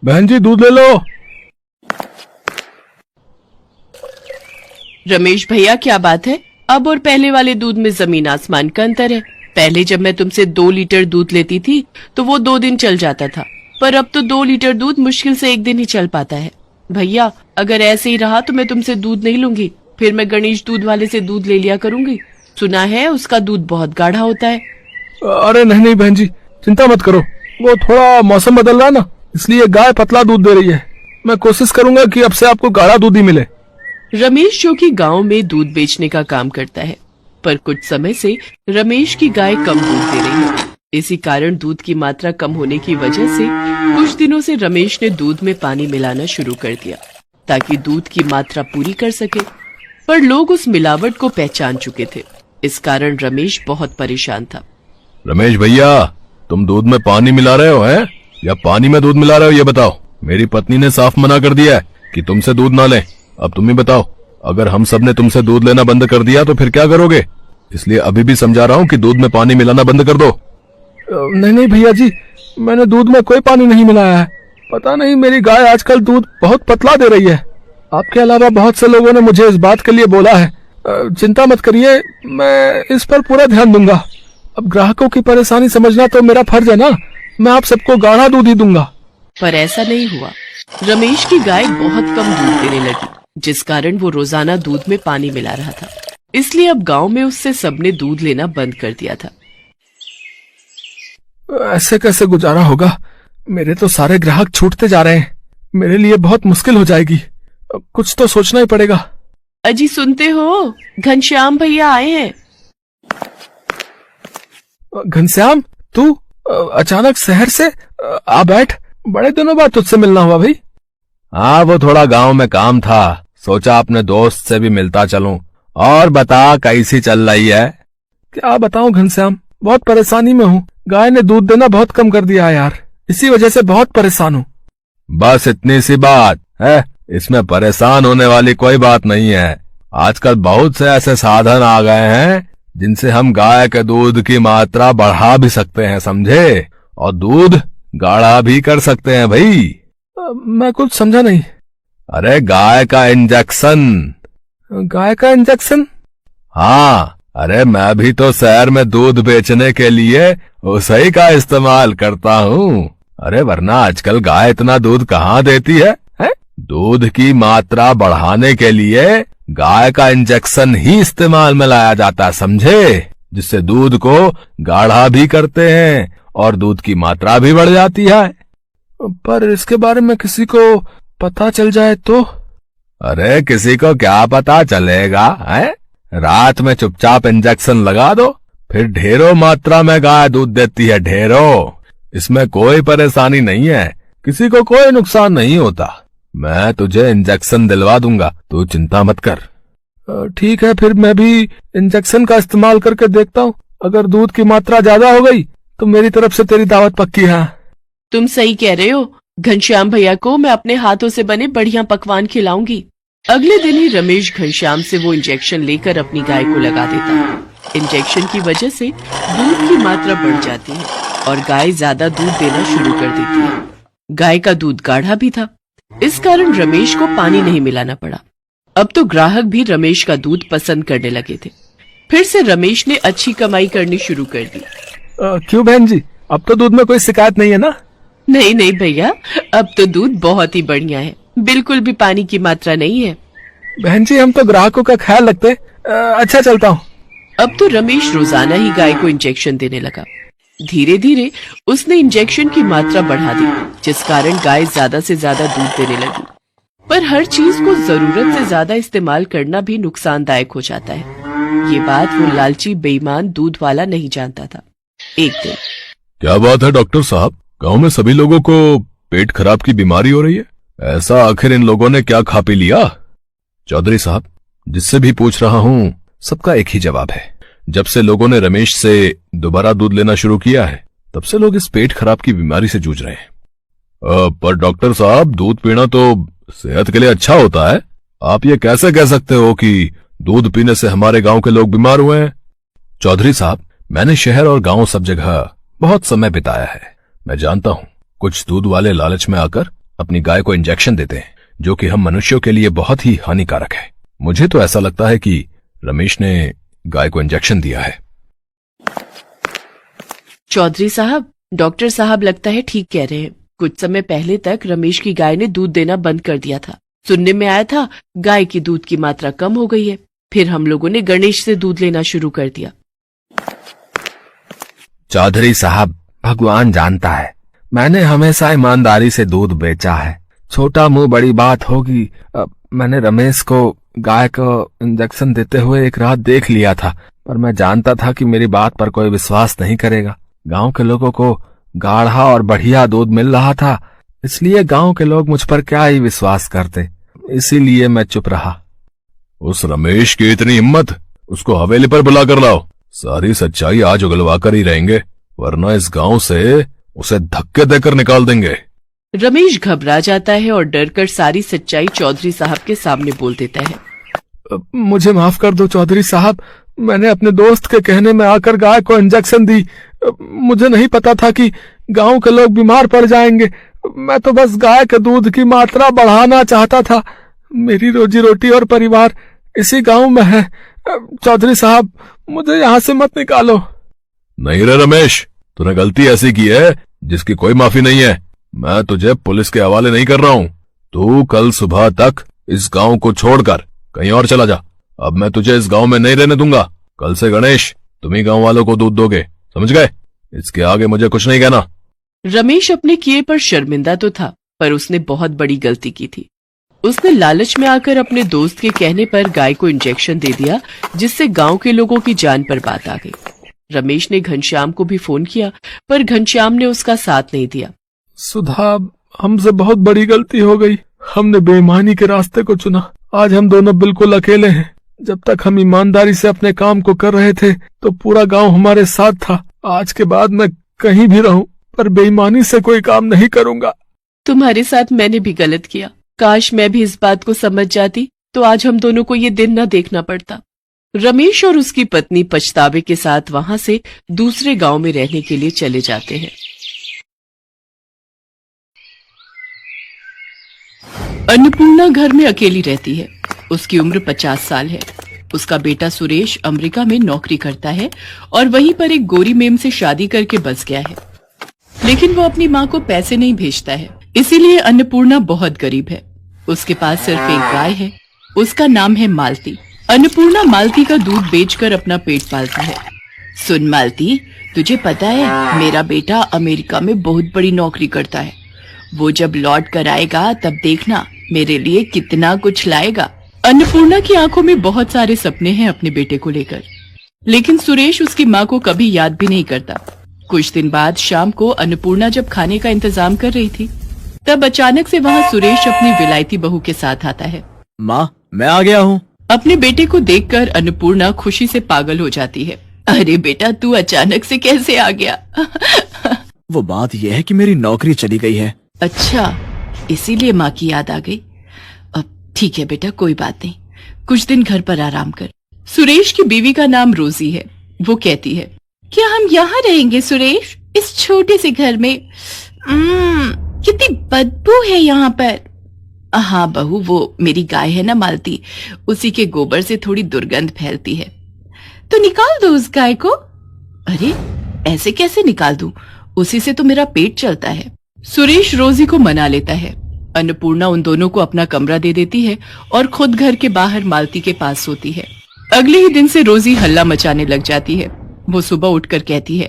बहन जी दूध ले लो। रमेश भैया क्या बात है, अब और पहले वाले दूध में जमीन आसमान का अंतर है। पहले जब मैं तुमसे 2 लीटर दूध लेती थी तो वो 2 दिन चल जाता था, पर अब तो 2 लीटर दूध मुश्किल से 1 दिन ही चल पाता है। भैया अगर ऐसे ही रहा तो मैं तुमसे दूध नहीं लूंगी, फिर मैं गणेश दूध वाले से दूध ले लिया करूंगी। सुना है उसका दूध बहुत गाढ़ा होता है। अरे नहीं नहीं बहन जी, चिंता मत करो, वो थोड़ा मौसम बदल रहा है ना, इसलिए गाय पतला दूध दे रही है। मैं कोशिश करूंगा कि अब से आपको गाढ़ा दूध ही मिले। रमेश जो कि गांव में दूध बेचने का काम करता है, पर कुछ समय से रमेश की गाय कम दूध दे रही है। इसी कारण दूध की मात्रा कम होने की वजह से कुछ दिनों से रमेश ने दूध में पानी मिलाना शुरू कर दिया ताकि दूध की मात्रा पूरी कर सके, पर लोग उस मिलावट को पहचान चुके थे। इस कारण रमेश बहुत परेशान था। रमेश भैया, तुम दूध में पानी मिला रहे हो हैं या पानी में दूध मिला रहे हो, ये बताओ। मेरी पत्नी ने साफ मना कर दिया है कि तुमसे दूध ना लें। अब तुम ही बताओ, अगर हम सब ने तुमसे दूध लेना बंद कर दिया तो फिर क्या करोगे? इसलिए अभी भी समझा रहा हूँ कि दूध में पानी मिलाना बंद कर दो। नहीं नहीं भैया जी, मैंने दूध में कोई पानी नहीं मिलाया है। पता नहीं मेरी गाय आजकल दूध बहुत पतला दे रही है। आपके अलावा बहुत से लोगों ने मुझे इस बात के लिए बोला है। चिंता मत करिए, मैं इस पर पूरा ध्यान दूंगा। अब ग्राहकों की परेशानी समझना तो मेरा फर्ज है ना, मैं आप सबको गाढ़ा दूध ही दूंगा। पर ऐसा नहीं हुआ। रमेश की गाय बहुत कम दूध देने लगी, जिस कारण वो रोजाना दूध में पानी मिला रहा था। इसलिए अब गांव में उससे सबने दूध लेना बंद कर दिया था। ऐसे कैसे गुजारा होगा? मेरे तो सारे ग्राहक छूटते जा रहे हैं, मेरे लिए बहुत मुश्किल हो जाएगी। कुछ तो सोचना ही पड़ेगा। अजी सुनते हो, घनश्याम भैया आए हैं। घनश्याम, तू अचानक शहर से? आ बैठ, बड़े दिनों बाद तुझसे मिलना हुआ भाई। हाँ, वो थोड़ा गांव में काम था, सोचा अपने दोस्त से भी मिलता चलूं। और बता, कैसी चल रही है? क्या बताऊं घनश्याम, बहुत परेशानी में हूँ। गाय ने दूध देना बहुत कम कर दिया है यार, इसी वजह से बहुत परेशान हूँ। बस इतनी सी बात है? इसमें परेशान होने वाली कोई बात नहीं है। आजकल बहुत से ऐसे साधन आ गए हैं जिनसे हम गाय के दूध की मात्रा बढ़ा भी सकते हैं, समझे? और दूध गाढ़ा भी कर सकते हैं भाई। मैं कुछ समझा नहीं। अरे गाय का इंजेक्शन। गाय का इंजेक्शन? हाँ, अरे मैं भी तो शहर में दूध बेचने के लिए उसी का इस्तेमाल करता हूँ। अरे वरना आजकल गाय इतना दूध कहाँ देती है? दूध की मात्रा बढ़ाने के लिए गाय का इंजेक्शन ही इस्तेमाल में लाया जाता है, समझे? जिससे दूध को गाढ़ा भी करते हैं और दूध की मात्रा भी बढ़ जाती है। पर इसके बारे में किसी को पता चल जाए तो? अरे किसी को क्या पता चलेगा है? रात में चुपचाप इंजेक्शन लगा दो, फिर ढेरों मात्रा में गाय दूध देती है, ढेरों। इसमें कोई परेशानी नहीं है, किसी को कोई नुकसान नहीं होता। मैं तुझे इंजेक्शन दिलवा दूंगा, तू चिंता मत कर। ठीक है, फिर मैं भी इंजेक्शन का इस्तेमाल करके देखता हूँ। अगर दूध की मात्रा ज्यादा हो गई तो मेरी तरफ से तेरी दावत पक्की है। तुम सही कह रहे हो। घनश्याम भैया को मैं अपने हाथों से बने बढ़िया पकवान खिलाऊंगी। अगले दिन ही रमेश घनश्याम से वो इंजेक्शन लेकर अपनी गाय को लगा देता है। इंजेक्शन की वजह से दूध की मात्रा बढ़ जाती है और गाय ज्यादा दूध देना शुरू कर देती है। गाय का दूध गाढ़ा भी था, इस कारण रमेश को पानी नहीं मिलाना पड़ा। अब तो ग्राहक भी रमेश का दूध पसंद करने लगे थे। फिर से रमेश ने अच्छी कमाई करनी शुरू कर दी। क्यों बहन जी, अब तो दूध में कोई शिकायत नहीं है ना? नहीं नहीं भैया, अब तो दूध बहुत ही बढ़िया है, बिल्कुल भी पानी की मात्रा नहीं है। बहन जी, हम तो ग्राहकों का ख्याल रखते। अच्छा, चलता हूँ। अब तो रमेश रोजाना ही गाय को इंजेक्शन देने लगा। धीरे धीरे उसने इंजेक्शन की मात्रा बढ़ा दी, जिस कारण गाय ज्यादा से ज्यादा दूध देने लगी। पर हर चीज को जरूरत से ज्यादा इस्तेमाल करना भी नुकसानदायक हो जाता है। ये बात वो लालची बेईमान दूध वाला नहीं जानता था। एक दिन, क्या बात है डॉक्टर साहब, गांव में सभी लोगों को पेट खराब की बीमारी हो रही है। ऐसा आखिर इन लोगों ने क्या खा पी लिया? चौधरी साहब, जिससे भी पूछ रहा हूँ सबका एक ही जवाब है। जब से लोगों ने रमेश से दोबारा दूध लेना शुरू किया है, तब से लोग इस पेट खराब की बीमारी से जूझ रहे हैं। पर डॉक्टर साहब, दूध पीना तो सेहत के लिए अच्छा होता है। आप ये कैसे कह सकते हो कि दूध पीने से हमारे गांव के लोग बीमार हुए हैं? चौधरी साहब, मैंने शहर और गांव सब जगह बहुत समय बिताया है। मैं जानता हूँ कुछ दूध वाले लालच में आकर अपनी गाय को इंजेक्शन देते हैं, जो कि हम मनुष्यों के लिए बहुत ही हानिकारक है। मुझे तो ऐसा लगता है कि रमेश ने गाय को इंजेक्शन दिया है। चौधरी साहब, डॉक्टर साहब लगता है ठीक कह रहे हैं। कुछ समय पहले तक रमेश की गाय ने दूध देना बंद कर दिया था। सुनने में आया था गाय की दूध की मात्रा कम हो गई है। फिर हम लोगों ने गणेश से दूध लेना शुरू कर दिया। चौधरी साहब, भगवान जानता है, मैंने हमेशा ईमानदारी से दूध बेचा है। छोटा मुंह बड़ी बात होगी। मैंने रमेश को गाय को इंजेक्शन देते हुए एक रात देख लिया था, पर मैं जानता था कि मेरी बात पर कोई विश्वास नहीं करेगा। गांव के लोगों को गाढ़ा और बढ़िया दूध मिल रहा था, इसलिए गांव के लोग मुझ पर क्या ही विश्वास करते, इसीलिए मैं चुप रहा। उस रमेश की इतनी हिम्मत, उसको हवेली पर बुला कर लाओ। सारी सच्चाई आज उगलवा कर ही रहेंगे, वरना इस गांव से उसे धक्के देकर निकाल देंगे। रमेश घबरा जाता है और डरकर सारी सच्चाई चौधरी साहब के सामने बोल देता है। मुझे माफ कर दो चौधरी साहब, मैंने अपने दोस्त के कहने में आकर गाय को इंजेक्शन दी। मुझे नहीं पता था कि गांव के लोग बीमार पड़ जाएंगे। मैं तो बस गाय के दूध की मात्रा बढ़ाना चाहता था। मेरी रोजी रोटी और परिवार इसी गांव में है। चौधरी साहब, मुझे यहाँ से मत निकालो। नहीं रे रमेश, तूने गलती ऐसी की है जिसकी कोई माफी नहीं है। मैं तुझे पुलिस के हवाले नहीं कर रहा हूँ। तू कल सुबह तक इस गांव को छोड़कर कहीं और चला जा। अब मैं तुझे इस गांव में नहीं रहने दूंगा। कल से गणेश, तुम ही गांव वालों को दूध दोगे, समझ गए? इसके आगे मुझे कुछ नहीं कहना। रमेश अपने किए पर शर्मिंदा तो था, पर उसने बहुत बड़ी गलती की थी। उसने लालच में आकर अपने दोस्त के कहने पर गाय को इंजेक्शन दे दिया, जिससे गांव के लोगों की जान पर बात आ गई। रमेश ने घनश्याम को भी फोन किया, पर घनश्याम ने उसका साथ नहीं दिया। सुधा, हमसे बहुत बड़ी गलती हो गई। हमने बेईमानी के रास्ते को चुना। आज हम दोनों बिल्कुल अकेले हैं। जब तक हम ईमानदारी से अपने काम को कर रहे थे तो पूरा गांव हमारे साथ था। आज के बाद मैं कहीं भी रहूं, पर बेईमानी से कोई काम नहीं करूंगा। तुम्हारे साथ मैंने भी गलत किया। काश मैं भी इस बात को समझ जाती तो आज हम दोनों को ये दिन न देखना पड़ता। रमेश और उसकी पत्नी पछतावे के साथ वहां से दूसरे गांव में रहने के लिए चले जाते हैं। अन्नपूर्णा घर में अकेली रहती है। उसकी उम्र 50 साल है। उसका बेटा सुरेश अमेरिका में नौकरी करता है और वहीं पर एक गोरी मेम से शादी करके बस गया है, लेकिन वो अपनी माँ को पैसे नहीं भेजता है, इसीलिए अन्नपूर्णा बहुत गरीब है। उसके पास सिर्फ एक गाय है, उसका नाम है मालती। अन्नपूर्णा मालती का दूध बेचकर अपना पेट पालती है। सुन मालती, तुझे पता है मेरा बेटा अमेरिका में बहुत बड़ी नौकरी करता है। वो जब लौट कर आएगा तब देखना मेरे लिए कितना कुछ लाएगा। अन्नपूर्णा की आंखों में बहुत सारे सपने हैं अपने बेटे को लेकर, लेकिन सुरेश उसकी माँ को कभी याद भी नहीं करता। कुछ दिन बाद शाम को अन्नपूर्णा जब खाने का इंतजाम कर रही थी, तब अचानक से वहाँ सुरेश अपनी विलायती बहू के साथ आता है। माँ, मैं आ गया हूँ। अपने बेटे को देखकर अन्नपूर्णा खुशी से पागल हो जाती है। अरे बेटा, तू अचानक से कैसे आ गया? वो बात यह है कि मेरी नौकरी चली गई है। अच्छा, इसीलिए माँ की याद आ गई। अब ठीक है बेटा, कोई बात नहीं, कुछ दिन घर पर आराम कर। सुरेश की बीवी का नाम रोजी है। वो कहती है, क्या हम यहाँ रहेंगे सुरेश, इस छोटे से घर में? कितनी बदबू है यहाँ पर। हाँ बहू, वो मेरी गाय है ना मालती, उसी के गोबर से थोड़ी दुर्गंध फैलती है, तो निकाल दो उस गाय को। अरे ऐसे कैसे निकाल दूं, उसी से तो मेरा पेट चलता है। सुरेश रोजी को मना लेता है। अन्नपूर्णा उन दोनों को अपना कमरा दे देती है और खुद घर के बाहर मालती के पास सोती है। अगले ही दिन से रोजी हल्ला मचाने लग जाती है। वो सुबह उठकर कहती है,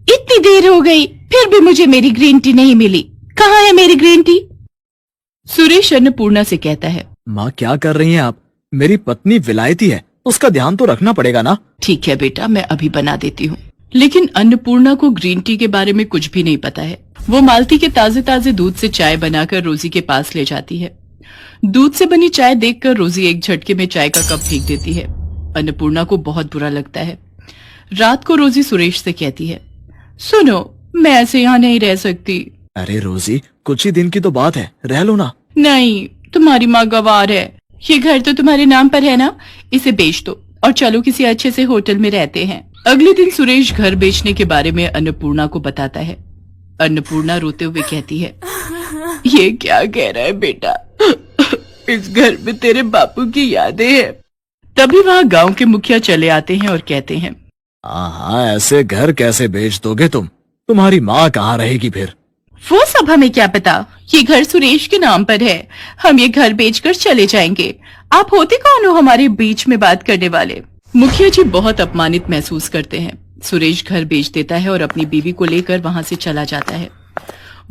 इतनी देर हो गई फिर भी मुझे मेरी ग्रीन टी नहीं मिली, कहाँ है मेरी ग्रीन टी? सुरेश अन्नपूर्णा से कहता है, माँ क्या कर रही हैं आप? मेरी पत्नी विलायती है, उसका ध्यान तो रखना पड़ेगा ना। ठीक है बेटा, मैं अभी बना देती हूँ। लेकिन अन्नपूर्णा को ग्रीन टी के बारे में कुछ भी नहीं पता है। वो मालती के ताजे ताजे दूध से चाय बनाकर रोजी के पास ले जाती है। दूध से बनी चाय देखकर रोजी एक झटके में चाय का कप फेंक देती है। अन्नपूर्णा को बहुत बुरा लगता है। रात को रोजी सुरेश से कहती है, सुनो, मैं ऐसे यहाँ नहीं रह सकती। अरे रोजी, कुछ ही दिन की तो बात है, रह लो ना। नहीं, तुम्हारी माँ गवार है। ये घर तो तुम्हारे नाम पर है ना, इसे बेच दो और चलो किसी अच्छे से होटल में रहते हैं। अगले दिन सुरेश घर बेचने के बारे में अन्नपूर्णा को बताता है। अन्नपूर्णा रोते हुए कहती है, ये क्या कह रहा है बेटा? इस घर में तेरे बापू की यादें हैं। तभी वहाँ गांव के मुखिया चले आते हैं और कहते हैं, हाँ, ऐसे घर कैसे बेच दोगे तुम? तुम्हारी माँ कहाँ रहेगी फिर? वो सब हमें क्या पता, ये घर सुरेश के नाम पर है। हम ये घर बेचकर चले जाएंगे। आप होते कौन हो हमारे बीच में बात करने वाले? मुखिया जी बहुत अपमानित महसूस करते हैं। सुरेश घर बेच देता है और अपनी बीवी को लेकर वहाँ से चला जाता है।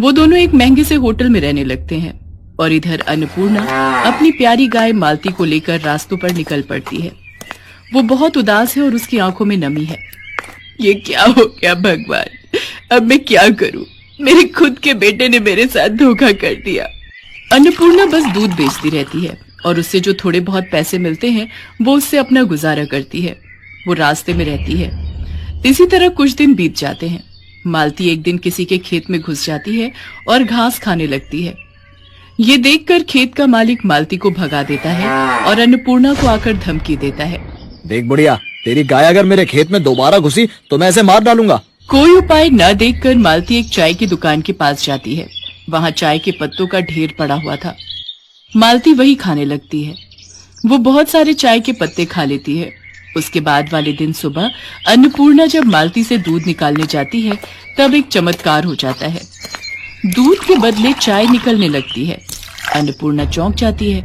वो दोनों एक महंगे से होटल में रहने लगते हैं और इधर अन्नपूर्णा अपनी प्यारी गाय मालती को लेकर रास्तों पर निकल पड़ती है। वो बहुत उदास है और उसकी आंखों में नमी है। ये क्या हो गया भगवान, अब मैं क्या करूं? मेरे खुद के बेटे ने मेरे साथ धोखा कर दिया। अन्नपूर्णा बस दूध बेचती रहती है और उससे जो थोड़े बहुत पैसे मिलते हैं वो उससे अपना गुजारा करती है। वो रास्ते में रहती है। इसी तरह कुछ दिन बीत जाते हैं। मालती एक दिन किसी के खेत में घुस जाती है और घास खाने लगती है। ये देखकर खेत का मालिक मालती को भगा देता है और अन्नपूर्णा को आकर धमकी देता है। देख बुढ़िया, तेरी गाय अगर मेरे खेत में दोबारा घुसी तो मैं इसे मार डालूंगा। कोई उपाय न देखकर मालती एक चाय की दुकान के पास जाती है। वहाँ चाय के पत्तों का ढेर पड़ा हुआ था। मालती वही खाने लगती है। वो बहुत सारे चाय के पत्ते खा लेती है। उसके बाद वाले दिन सुबह अन्नपूर्णा जब मालती से दूध निकालने जाती है तब एक चमत्कार हो जाता है। दूध के बदले चाय निकलने लगती है। अन्नपूर्णा चौंक जाती है।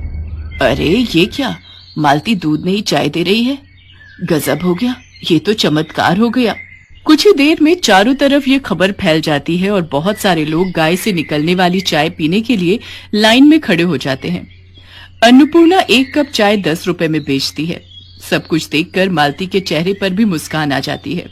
अरे ये क्या, मालती दूध नहीं चाय दे रही है? गजब हो गया, ये तो चमत्कार हो गया। कुछ ही देर में चारों तरफ ये खबर फैल जाती है और बहुत सारे लोग गाय से निकलने वाली चाय पीने के लिए लाइन में खड़े हो जाते हैं। अन्नपूर्णा एक कप चाय 10 रुपए में बेचती है। सब कुछ देखकर मालती के चेहरे पर भी मुस्कान आ जाती है।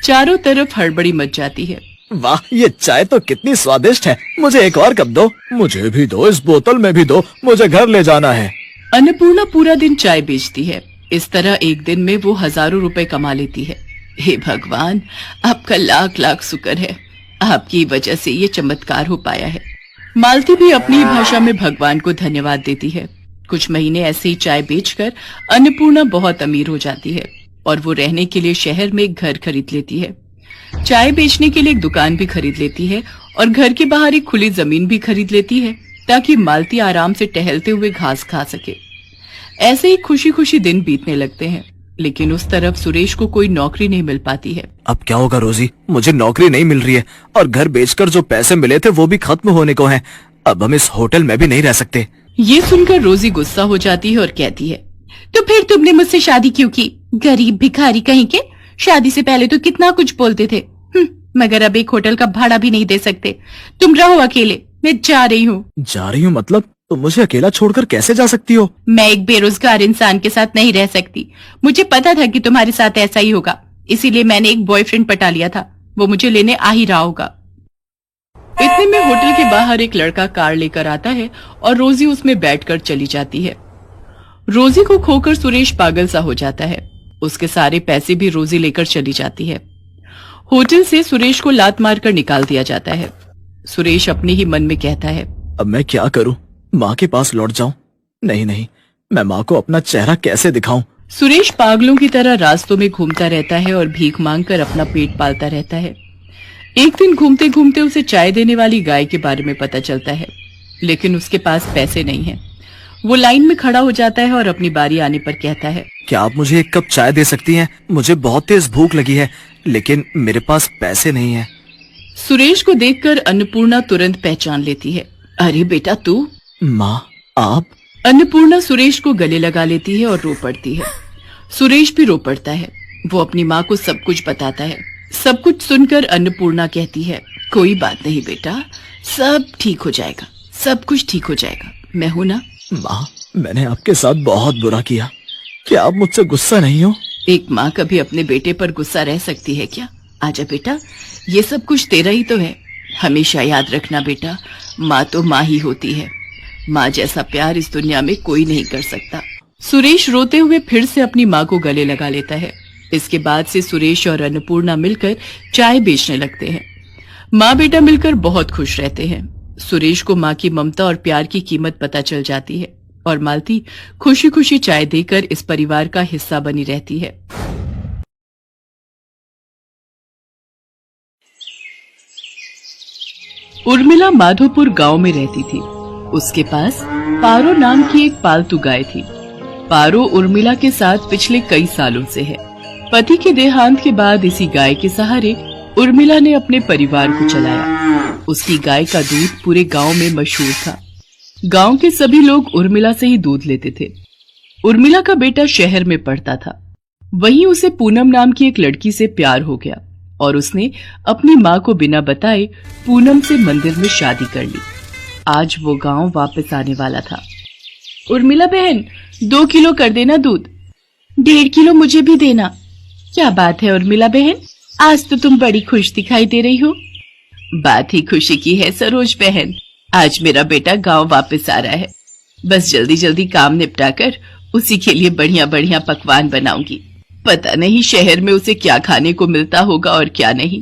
चारों तरफ हड़बड़ी मच जाती है। वाह, ये चाय तो कितनी स्वादिष्ट है। मुझे एक और कप दो। मुझे भी दो, इस बोतल में भी दो, मुझे घर ले जाना है। अन्नपूर्णा पूरा दिन चाय बेचती है। इस तरह एक दिन में वो हजारों रुपए कमा लेती है। हे भगवान, आपका लाख लाख शुक्र है, आपकी वजह से ये चमत्कार हो पाया है। मालती भी अपनी भाषा में भगवान को धन्यवाद देती है। कुछ महीने ऐसे ही चाय बेचकर अन्नपूर्णा बहुत अमीर हो जाती है और वो रहने के लिए शहर में एक घर खरीद लेती है। चाय बेचने के लिए एक दुकान भी खरीद लेती है और घर के बाहर एक खुली जमीन भी खरीद लेती है ताकि मालती आराम से टहलते हुए घास खा सके। ऐसे ही खुशी खुशी दिन बीतने लगते हैं, लेकिन उस तरफ सुरेश को कोई नौकरी नहीं मिल पाती है। अब क्या होगा रोजी? मुझे नौकरी नहीं मिल रही है और घर बेचकर जो पैसे मिले थे वो भी खत्म होने को हैं। अब हम इस होटल में भी नहीं रह सकते। ये सुनकर रोजी गुस्सा हो जाती है और कहती है, तो फिर तुमने मुझसे शादी क्यों की? गरीब भिखारी कहीं के। शादी से पहले तो कितना कुछ बोलते थे। मगर अब एक होटल का भाड़ा भी नहीं दे सकते। तुम रहो अकेले, मैं जा रही हूँ। जा रही हूँ मतलब? तुम मुझे अकेला छोड़कर कैसे जा सकती हो? मैं एक बेरोजगार इंसान के साथ नहीं रह सकती। मुझे पता था कि तुम्हारे साथ ऐसा ही होगा, इसीलिए मैंने एक बॉयफ्रेंड पटा लिया था। वो मुझे लेने आ ही रहा होगा। इतने में होटल के बाहर एक लड़का कार लेकर आता है और रोजी उसमें बैठकर चली जाती है। रोजी को खोकर सुरेश पागल सा हो जाता है। उसके सारे पैसे भी रोजी लेकर चली जाती है। होटल से सुरेश को लात मारकर निकाल दिया जाता है। सुरेश अपने ही मन में कहता है, अब मैं क्या करूं? माँ के पास लौट जाऊं? नहीं नहीं, मैं माँ को अपना चेहरा कैसे दिखाऊं? सुरेश पागलों की तरह रास्तों में घूमता रहता है और भीख मांगकर अपना पेट पालता रहता है। एक दिन घूमते घूमते उसे चाय देने वाली गाय के बारे में पता चलता है, लेकिन उसके पास पैसे नहीं है। वो लाइन में खड़ा हो जाता है और अपनी बारी आने पर कहता है, क्या आप मुझे एक कप चाय दे सकती हैं? मुझे बहुत तेज भूख लगी है, लेकिन मेरे पास पैसे नहीं है। सुरेश को देखकर अन्नपूर्णा तुरंत पहचान लेती है। अरे बेटा तू? माँ, आप? अन्नपूर्णा सुरेश को गले लगा लेती है और रो पड़ती है। सुरेश भी रो पड़ता है। वो अपनी माँ को सब कुछ बताता है। सब कुछ सुनकर अन्नपूर्णा कहती है, कोई बात नहीं बेटा, सब ठीक हो जाएगा, सब कुछ ठीक हो जाएगा, मैं हूं ना। माँ, मैंने आपके साथ बहुत बुरा किया, क्या आप मुझसे गुस्सा नहीं हो? एक माँ कभी अपने बेटे पर गुस्सा रह सकती है क्या? आजा बेटा, ये सब कुछ तेरा ही तो है। हमेशा याद रखना बेटा, माँ तो माँ ही होती है। माँ जैसा प्यार इस दुनिया में कोई नहीं कर सकता। सुरेश रोते हुए फिर से अपनी माँ को गले लगा लेता है। इसके बाद से सुरेश और अन्नपूर्णा मिलकर चाय बेचने लगते हैं। माँ बेटा मिलकर बहुत खुश रहते हैं। सुरेश को माँ की ममता और प्यार की कीमत पता चल जाती है और मालती खुशी खुशी चाय देकर इस परिवार का हिस्सा बनी रहती है। उर्मिला माधोपुर गांव में रहती थी। उसके पास पारो नाम की एक पालतू गाय थी। पारो उर्मिला के साथ पिछले कई सालों से है। पति के देहांत के बाद इसी गाय के सहारे उर्मिला ने अपने परिवार को चलाया। उसकी गाय का दूध पूरे गांव में मशहूर था। गांव के सभी लोग उर्मिला से ही दूध लेते थे। उर्मिला का बेटा शहर में पढ़ता था। वहीं उसे पूनम नाम की एक लड़की से प्यार हो गया और उसने अपनी माँ को बिना बताए पूनम से मंदिर में शादी कर ली। आज वो गांव वापस आने वाला था। उर्मिला बहन, 2 किलो कर देना दूध। 1.5 किलो मुझे भी देना। क्या बात है उर्मिला बहन, आज तो तुम बड़ी खुश दिखाई दे रही हो। बात ही खुशी की है सरोज बहन, आज मेरा बेटा गांव वापस आ रहा है। बस जल्दी जल्दी काम निपटाकर उसी के लिए बढ़िया बढ़िया पकवान बनाऊंगी। पता नहीं शहर में उसे क्या खाने को मिलता होगा और क्या नहीं।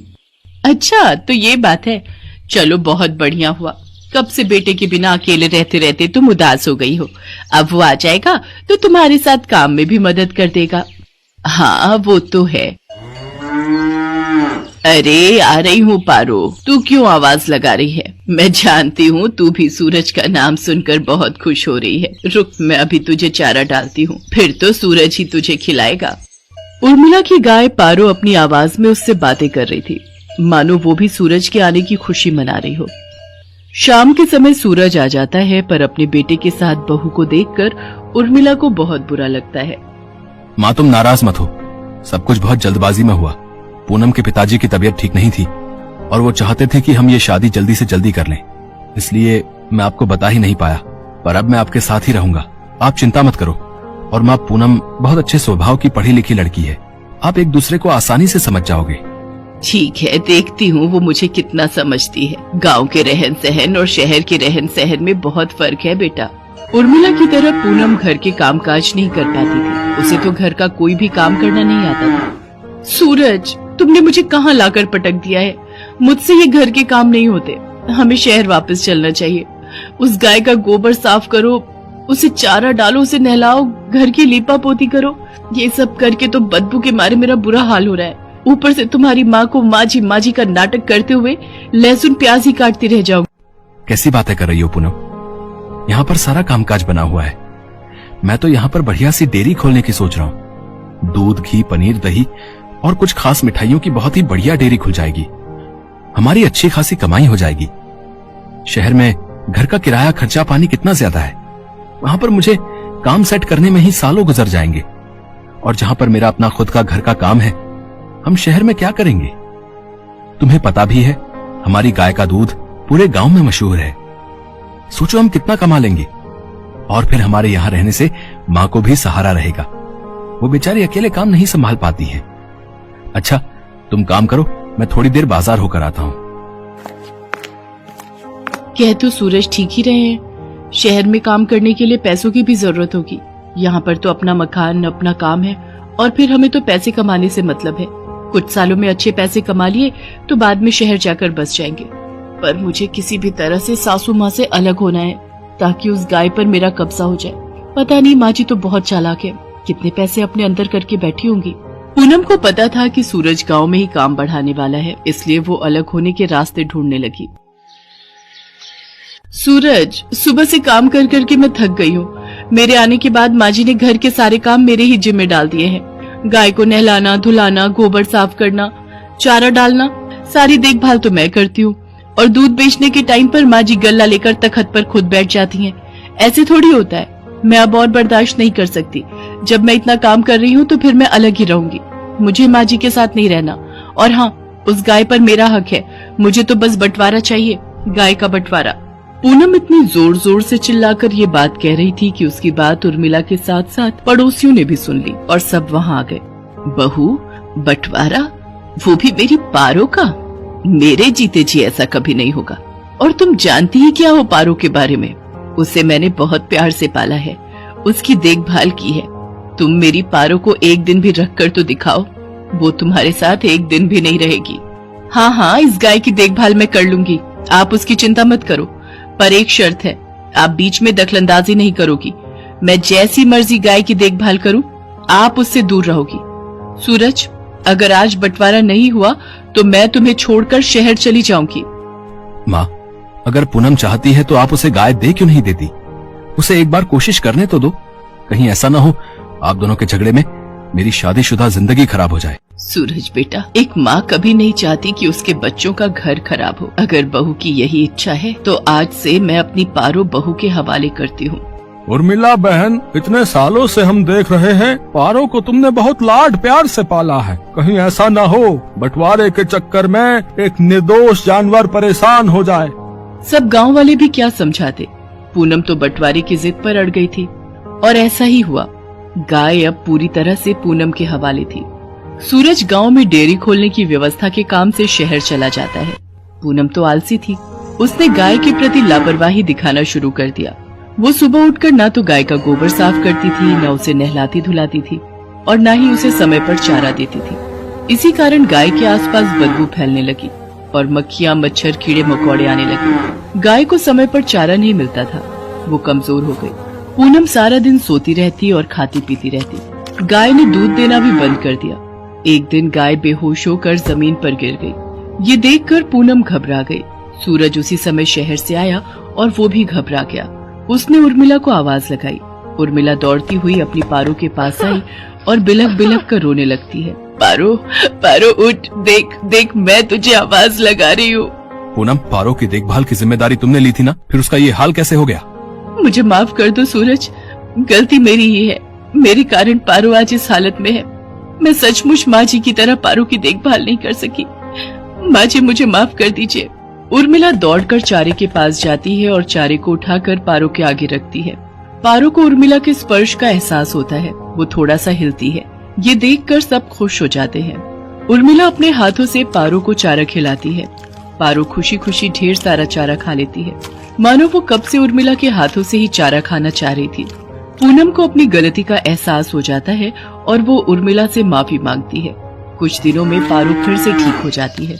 अच्छा तो ये बात है, चलो बहुत बढ़िया हुआ। कब से बेटे के बिना अकेले रहते रहते तुम उदास हो गई हो। अब वो आ जाएगा तो तुम्हारे साथ काम में भी मदद कर देगा। हाँ वो तो है। अरे आ रही हूँ पारो, तू क्यों आवाज लगा रही है? मैं जानती हूँ तू भी सूरज का नाम सुनकर बहुत खुश हो रही है। रुक, मैं अभी तुझे चारा डालती हूँ, फिर तो सूरज ही तुझे खिलाएगा। उर्मिला की गाय पारो अपनी आवाज में उससे बातें कर रही थी, मानो वो भी सूरज के आने की खुशी मना रही हो। शाम के समय सूरज आ जाता है, पर अपने बेटे के साथ बहू को देखकर उर्मिला को बहुत बुरा लगता है। माँ तुम नाराज मत हो, सब कुछ बहुत जल्दबाजी में हुआ। पूनम के पिताजी की तबीयत ठीक नहीं थी और वो चाहते थे कि हम ये शादी जल्दी से जल्दी कर लें, इसलिए मैं आपको बता ही नहीं पाया। पर अब मैं आपके साथ ही रहूंगा, आप चिंता मत करो। और माँ पूनम बहुत अच्छे स्वभाव की पढ़ी लिखी लड़की है, आप एक दूसरे को आसानी से समझ जाओगे। ठीक है, देखती हूँ वो मुझे कितना समझती है। गांव के रहन सहन और शहर के रहन सहन में बहुत फर्क है बेटा। उर्मिला की तरह पूनम घर के कामकाज नहीं कर पाती थी। उसे तो घर का कोई भी काम करना नहीं आता था। सूरज, तुमने मुझे कहाँ लाकर पटक दिया है? मुझसे ये घर के काम नहीं होते। हमें शहर वापस चलना चाहिए। उस गाय का गोबर साफ करो, उसे चारा डालो, उसे नहलाओ, घर की लीपा पोती करो। ये सब करके तो बदबू के मारे मेरा बुरा हाल हो रहा है। ऊपर से तुम्हारी माँ को माँ जी का नाटक करते हुए लहसुन प्याज ही काटती रह जाओ। कैसी बातें कर रही हो पूनम? यहाँ पर सारा कामकाज बना हुआ है। मैं तो यहाँ पर बढ़िया सी डेयरी खोलने की सोच रहा हूँ। दूध, घी, पनीर, दही और कुछ खास मिठाइयों की बहुत ही बढ़िया डेयरी खुल जाएगी। हमारी अच्छी खासी कमाई हो जाएगी। शहर में घर का किराया, खर्चा पानी कितना ज्यादा है। वहां पर मुझे काम सेट करने में ही सालों गुजर जाएंगे। और जहां पर मेरा अपना खुद का घर का काम है, हम शहर में क्या करेंगे? तुम्हें पता भी है हमारी गाय का दूध पूरे गांव में मशहूर है। सोचो हम कितना कमा लेंगे। और फिर हमारे यहाँ रहने से माँ को भी सहारा रहेगा। वो बेचारी अकेले काम नहीं संभाल पाती है। अच्छा तुम काम करो, मैं थोड़ी देर बाजार होकर आता हूँ। कह तो सूरज ठीक ही रहे हैं। शहर में काम करने के लिए पैसों की भी जरूरत होगी। यहाँ पर तो अपना मकान, अपना काम है और फिर हमें तो पैसे कमाने से मतलब है। कुछ सालों में अच्छे पैसे कमा लिए तो बाद में शहर जाकर बस जाएंगे। पर मुझे किसी भी तरह से सासू माँ से अलग होना है ताकि उस गाय पर मेरा कब्जा हो जाए। पता नहीं, माँ जी तो बहुत चालाक है, कितने पैसे अपने अंदर करके बैठी होंगी। पूनम को पता था कि सूरज गांव में ही काम बढ़ाने वाला है, इसलिए वो अलग होने के रास्ते ढूंढने लगी। सूरज, सुबह से काम कर करके मैं थक गई हूँ। मेरे आने के बाद माँ जी ने घर के सारे काम मेरे ही जिम्मे डाल दिए हैं। गाय को नहलाना, धुलाना, गोबर साफ करना, चारा डालना, सारी देखभाल तो मैं करती हूँ। और दूध बेचने के टाइम पर माँ जी गल्ला लेकर तखत पर खुद बैठ जाती हैं। ऐसे थोड़ी होता है। मैं अब और बर्दाश्त नहीं कर सकती। जब मैं इतना काम कर रही हूँ तो फिर मैं अलग ही रहूंगी। मुझे माँ जी के साथ नहीं रहना। और हाँ, उस गाय पर मेरा हक है। मुझे तो बस बंटवारा चाहिए, गाय का बंटवारा। पूनम इतनी जोर जोर से चिल्लाकर ये बात कह रही थी कि उसकी बात उर्मिला के साथ साथ पड़ोसियों ने भी सुन ली और सब वहाँ आ गए। बहू, बंटवारा, वो भी मेरी पारो का? मेरे जीते जी ऐसा कभी नहीं होगा। और तुम जानती ही क्या हो पारो के बारे में? उसे मैंने बहुत प्यार से पाला है, उसकी देखभाल की है। तुम मेरी पारो को एक दिन भी रख कर तो दिखाओ, वो तुम्हारे साथ एक दिन भी नहीं रहेगी। हाँ हाँ, इस गाय की देखभाल मैं कर लूंगी, आप उसकी चिंता मत करो। पर एक शर्त है, आप बीच में दखलंदाजी नहीं करोगी। मैं जैसी मर्जी गाय की देखभाल करूं, आप उससे दूर रहोगी। सूरज, अगर आज बंटवारा नहीं हुआ तो मैं तुम्हें छोड़कर शहर चली जाऊंगी। माँ, अगर पूनम चाहती है तो आप उसे गाय दे क्यों नहीं देती? उसे एक बार कोशिश करने तो दो। कहीं ऐसा ना हो आप दोनों के झगड़े में मेरी शादीशुदा जिंदगी खराब हो जाए। सूरज बेटा, एक माँ कभी नहीं चाहती कि उसके बच्चों का घर खराब हो। अगर बहू की यही इच्छा है तो आज से मैं अपनी पारो बहू के हवाले करती हूँ। उर्मिला बहन, इतने सालों से हम देख रहे हैं पारो को तुमने बहुत लाड प्यार से पाला है। कहीं ऐसा न हो बंटवारे के चक्कर में एक निर्दोष जानवर परेशान हो जाए। सब गांव वाले भी क्या समझाते। पूनम तो बंटवारे की जिद पर अड़ गई थी और ऐसा ही हुआ। गाय अब पूरी तरह से पूनम के हवाले थी। सूरज गांव में डेयरी खोलने की व्यवस्था के काम से शहर चला जाता है। पूनम तो आलसी थी। उसने गाय के प्रति लापरवाही दिखाना शुरू कर दिया। वो सुबह उठकर ना तो गाय का गोबर साफ करती थी, न उसे नहलाती धुलाती थी और न ही उसे समय पर चारा देती थी। इसी कारण गाय के आसपास बदबू फैलने लगी और मक्खियां, मच्छर, कीड़े मकोड़े आने लगे। गाय को समय पर चारा नहीं मिलता था। वो कमजोर हो गई। पूनम सारा दिन सोती रहती और खाती पीती रहती। गाय ने दूध देना भी बंद कर दिया। एक दिन गाय बेहोश होकर जमीन पर गिर गई। ये देखकर पूनम घबरा गई। सूरज उसी समय शहर से आया और वो भी घबरा गया। उसने उर्मिला को आवाज लगाई। उर्मिला दौड़ती हुई अपनी पारो के पास आई और बिलख बिलख कर रोने लगती है। पारो, पारो उठ, देख देख, मैं तुझे आवाज लगा रही हूँ। पूनम, पारो की देखभाल की जिम्मेदारी तुमने ली थी ना, फिर उसका ये हाल कैसे हो गया? मुझे माफ कर दो सूरज, गलती मेरी ही है। मेरे कारण पारो आज इस हालत में है। मैं सचमुच माँ जी की तरह पारो की देखभाल नहीं कर सकी। माँ जी, मुझे माफ कर दीजिए। उर्मिला दौड़कर चारे के पास जाती है और चारे को उठाकर पारो के आगे रखती है। पारो को उर्मिला के स्पर्श का एहसास होता है। वो थोड़ा सा हिलती है। ये देखकर सब खुश हो जाते हैं। उर्मिला अपने हाथों से पारो को चारा खिलाती है। पारो खुशी खुशी ढेर सारा चारा खा लेती है, मानो वो कब से उर्मिला के हाथों से ही चारा खाना चाह रही थी। पूनम को अपनी गलती का एहसास हो जाता है और वो उर्मिला से माफी मांगती है। कुछ दिनों में पारो फिर से ठीक हो जाती है।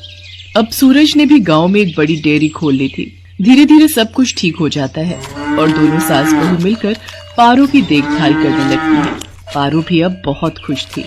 अब सूरज ने भी गांव में एक बड़ी डेयरी खोल ली थी। धीरे धीरे सब कुछ ठीक हो जाता है और दोनों सास बहू मिलकर पारो की देखभाल करने लगती है। पारो भी अब बहुत खुश थी।